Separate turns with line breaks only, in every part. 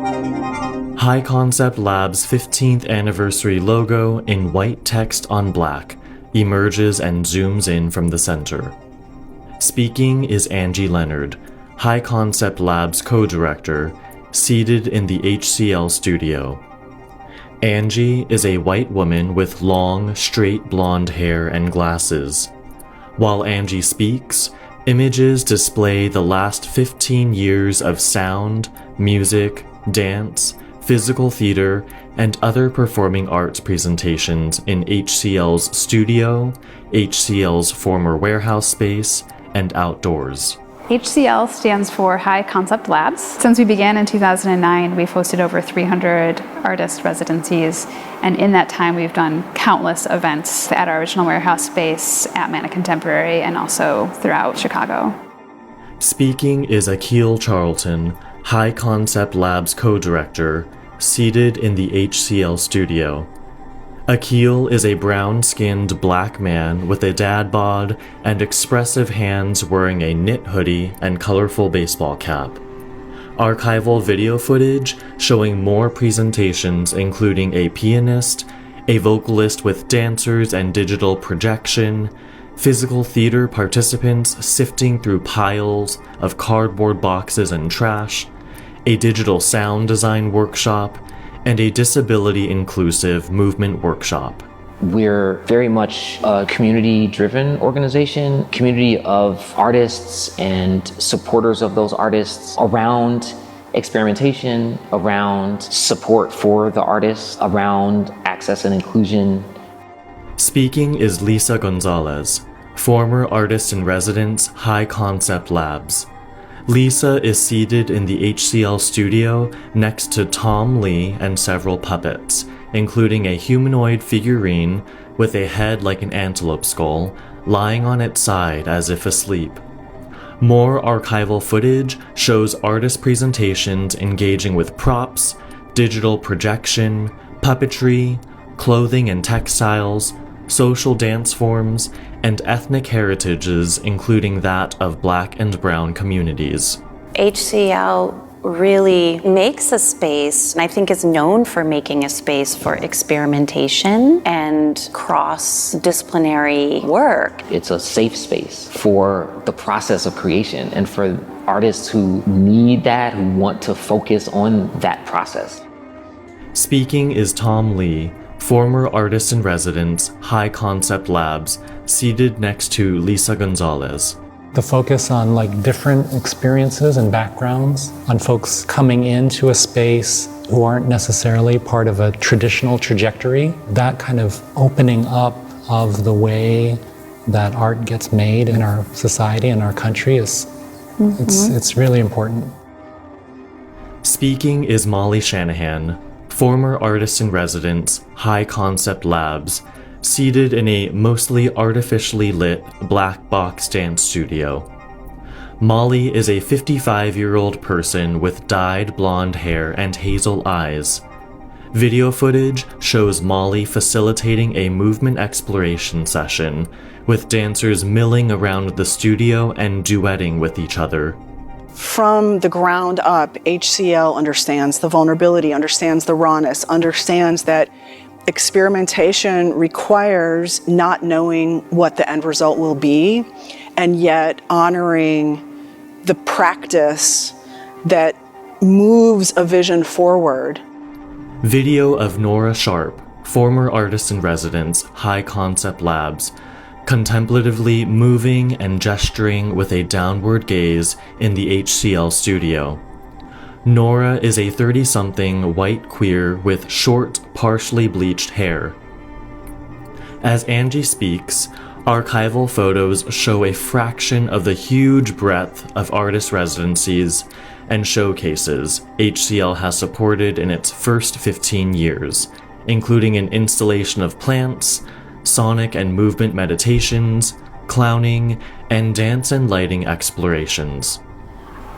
High Concept Lab's 15th anniversary logo in white text on black emerges and zooms in from the center. Speaking is Angee Lennard, High Concept Lab's co-director, seated in the HCL studio. Angee is a white woman with long, straight blonde hair and glasses. While Angee speaks, images display the last 15 years of sound, music, dance, physical theater, and other performing arts presentations in HCL's studio, HCL's former warehouse space, and outdoors.
HCL stands for High Concept Labs. Since we began in 2009, we've hosted over 300 artist residencies, and in that time we've done countless events at our original warehouse space, at Manna Contemporary, and also throughout Chicago.
Speaking is Aquil Charlton, High Concept Labs co-director, seated in the HCL studio. Aquil is a brown-skinned black man with a dad bod and expressive hands wearing a knit hoodie and colorful baseball cap. Archival video footage showing more presentations including a pianist, a vocalist with dancers and digital projection, physical theater participants sifting through piles of cardboard boxes and trash, a digital sound design workshop, and a disability-inclusive movement workshop.
We're very much a community-driven organization, community of artists and supporters of those artists around experimentation, around support for the artists, around access and inclusion.
Speaking is Lisa Gonzales, former artist-in-residence, High Concept Labs. Lisa is seated in the HCL studio next to Tom Lee and several puppets, including a humanoid figurine with a head like an antelope skull, lying on its side as if asleep. More archival footage shows artist presentations engaging with props, digital projection, puppetry, clothing and textiles, social dance forms, and ethnic heritages, including that of Black and Brown communities.
HCL really makes a space, and I think is known for making a space for experimentation and cross-disciplinary work.
It's a safe space for the process of creation and for artists who need that, who want to focus on that process.
Speaking is Tom Lee, former artist-in-residence, High Concept Labs, seated next to Lisa Gonzales.
The focus on different experiences and backgrounds, on folks coming into a space who aren't necessarily part of a traditional trajectory, that kind of opening up of the way that art gets made in our society and our country is, it's really important.
Speaking is Molly Shanahan, former artist-in-residence, High Concept Labs, seated in a mostly artificially lit black box dance studio. Molly is a 55-year-old person with dyed blonde hair and hazel eyes. Video footage shows Molly facilitating a movement exploration session, with dancers milling around the studio and duetting with each other.
From the ground up, HCL understands the vulnerability, understands the rawness, understands that experimentation requires not knowing what the end result will be, and yet honoring the practice that moves a vision forward.
Video of Nora Sharp, former artist-in-residence, High Concept Labs, contemplatively moving and gesturing with a downward gaze in the HCL studio. Nora is a 30-something white queer with short, partially bleached hair. As Angee speaks, archival photos show a fraction of the huge breadth of artist residencies and showcases HCL has supported in its first 15 years, including an installation of plants, sonic and movement meditations, clowning, and dance and lighting explorations.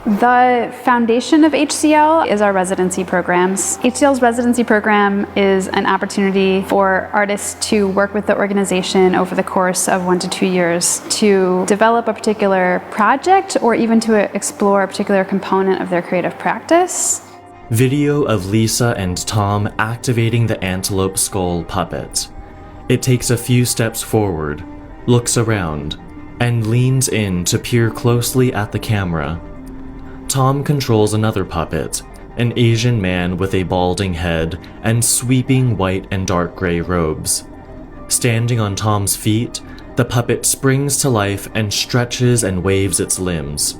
The foundation of HCL is our residency programs. HCL's residency program is an opportunity for artists to work with the organization over the course of 1 to 2 years to develop a particular project or even to explore a particular component of their creative practice.
Video of Lisa and Tom activating the antelope skull puppet. It takes a few steps forward, looks around, and leans in to peer closely at the camera. Tom controls another puppet, an Asian man with a balding head and sweeping white and dark gray robes. Standing on Tom's feet, the puppet springs to life and stretches and waves its limbs.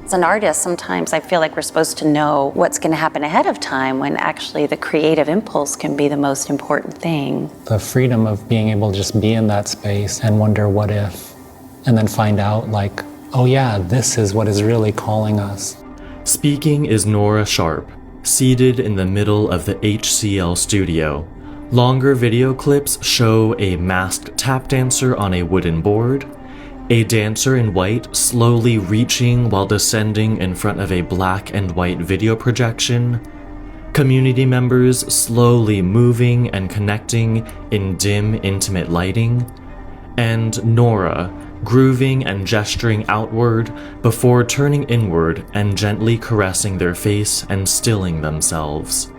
As an artist, sometimes I feel like we're supposed to know what's going to happen ahead of time when actually the creative impulse can be the most important thing.
The freedom of being able to just be in that space and wonder what if, and then find out like, oh yeah, this is what is really calling us.
Speaking is Nora Sharp, seated in the middle of the HCL studio. Longer video clips show a masked tap dancer on a wooden board, a dancer in white slowly reaching while descending in front of a black and white video projection, community members slowly moving and connecting in dim, intimate lighting, and Nora grooving and gesturing outward before turning inward and gently caressing their face and stilling themselves.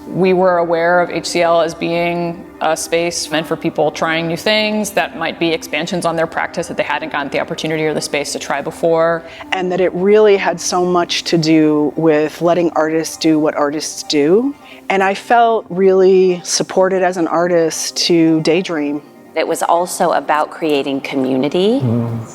We were aware of HCL as being a space meant for people trying new things that might be expansions on their practice that they hadn't gotten the opportunity or the space to try before.
And that it really had so much to do with letting artists do what artists do. And I felt really supported as an artist to daydream.
It was also about creating community.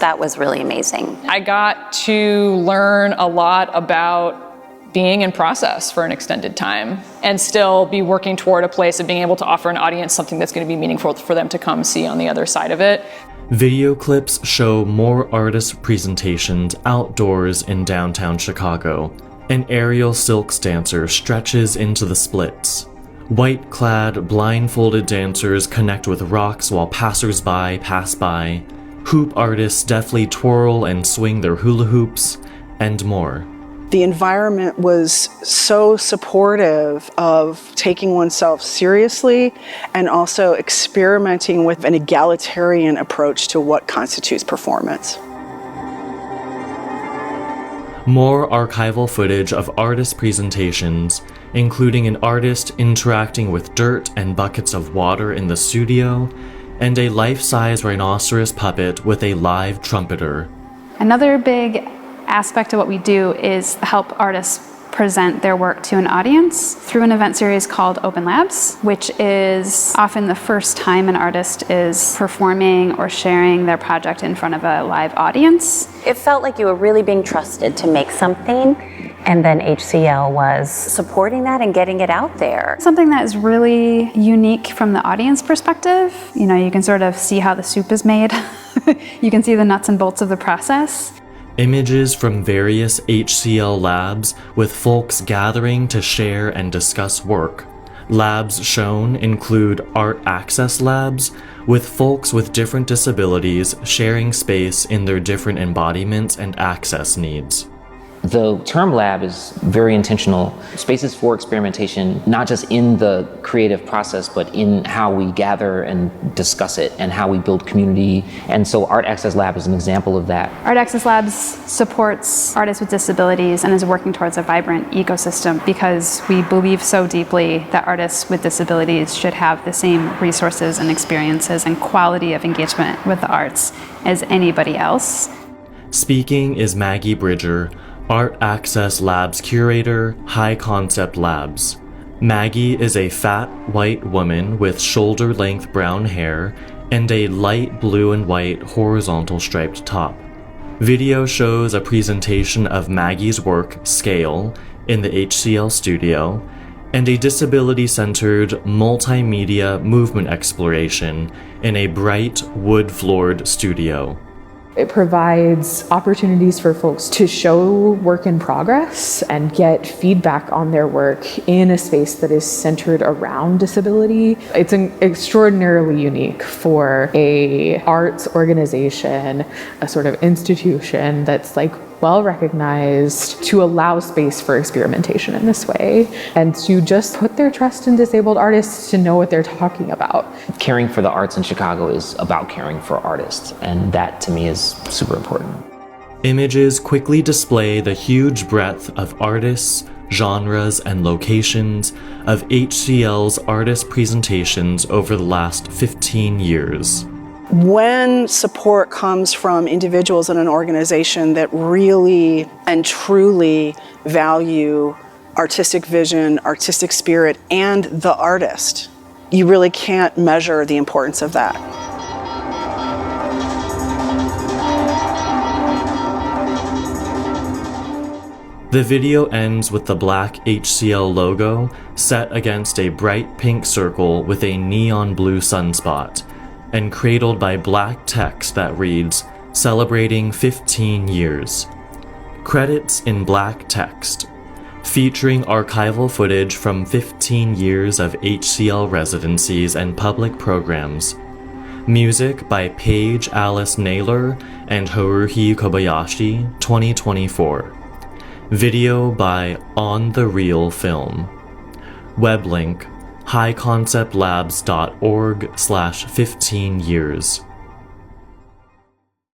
That was really amazing.
I got to learn a lot about being in process for an extended time and still be working toward a place of being able to offer an audience something that's going to be meaningful for them to come see on the other side of it.
Video clips show more artist presentations outdoors in downtown Chicago. An aerial silks dancer stretches into the splits. White-clad, blindfolded dancers connect with rocks while passers-by pass by. Hoop artists deftly twirl and swing their hula hoops, and more.
The environment was so supportive of taking oneself seriously and also experimenting with an egalitarian approach to what constitutes performance.
More archival footage of artist presentations, including an artist interacting with dirt and buckets of water in the studio, and a life-size rhinoceros puppet with a live trumpeter.
Another big aspect of what we do is help artists present their work to an audience through an event series called Open Labs, which is often the first time an artist is performing or sharing their project in front of a live audience.
It felt like you were really being trusted to make something, and then HCL was supporting that and getting it out there.
Something that is really unique from the audience perspective. You know, you can sort of see how the soup is made. You can see the nuts and bolts of the process.
Images from various HCL labs with folks gathering to share and discuss work. Labs shown include art access labs, with folks with different disabilities sharing space in their different embodiments and access needs.
The term lab is very intentional. Spaces for experimentation, not just in the creative process, but in how we gather and discuss it and how we build community. And so Art Access Lab is an example of that.
Art Access Labs supports artists with disabilities and is working towards a vibrant ecosystem because we believe so deeply that artists with disabilities should have the same resources and experiences and quality of engagement with the arts as anybody else.
Speaking is Maggie Bridger, Art Access Labs curator, High Concept Labs. Maggie is a fat, white woman with shoulder-length brown hair and a light blue and white horizontal striped top. Video shows a presentation of Maggie's work, Scale, in the HCL studio, and a disability-centered multimedia movement exploration in a bright, wood-floored studio.
It provides opportunities for folks to show work in progress and get feedback on their work in a space that is centered around disability. It's extraordinarily unique for a arts organization, a sort of institution that's like well recognized, to allow space for experimentation in this way and to just put their trust in disabled artists to know what they're talking about.
Caring for the arts in Chicago is about caring for artists, and that to me is super important.
Images quickly display the huge breadth of artists, genres, and locations of HCL's artist presentations over the last 15 years.
When support comes from individuals in an organization that really and truly value artistic vision, artistic spirit, and the artist, you really can't measure the importance of that.
The video ends with the black HCL logo set against a bright pink circle with a neon blue sunspot, and cradled by black text that reads, "Celebrating 15 years." Credits in black text, featuring archival footage from 15 years of HCL residencies and public programs. Music by Paige Alice Naylor and Haruhi Kobayashi, 2024. Video by On the Real Film. Web link, highconceptlabs.org/15 years.